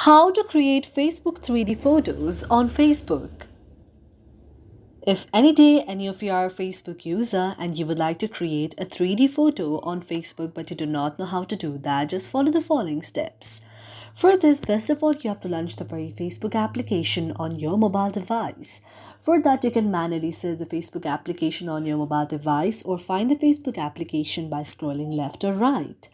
How to create Facebook 3D photos on Facebook. If any day any of you are a Facebook user and you would like to create a 3D photo on Facebook but you do not know how to do that, just follow the following steps. For this, first of all, you have to launch the very Facebook application on your mobile device. For that, you can manually search the Facebook application on your mobile device or find the Facebook application by scrolling left or right.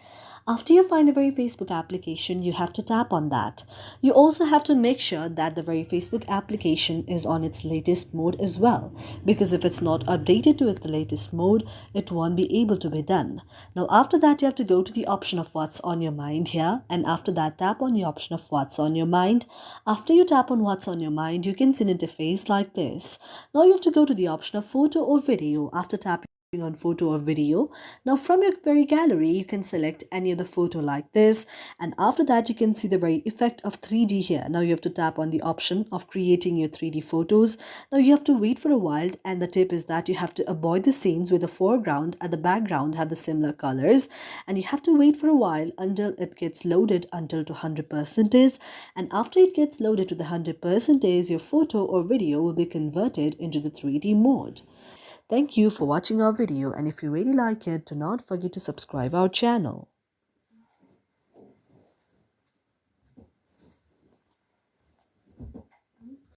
After you find the very Facebook application, you have to tap on that. You also have to make sure that the very Facebook application is on its latest mode as well, because if it's not updated to the latest mode, it won't be able to be done. Now, after that, you have to go to the option of what's on your mind here, and after that, tap on the option of what's on your mind. After you tap on what's on your mind, you can see an interface like this. Now, you have to go to the option of photo or video. After tapping on photo or video, now from your very gallery you can select any of the photo like this, and after that you can see the very effect of 3D here. Now you have to tap on the option of creating your 3D photos. Now you have to wait for a while, and the tip is that you have to avoid the scenes where the foreground and the background have the similar colors, and you have to wait for a while until it gets loaded until to 100%, and after it gets loaded to the 100%, your photo or video will be converted into the 3D mode. Thank you for watching our video, and if you really like it, do not forget to subscribe our channel.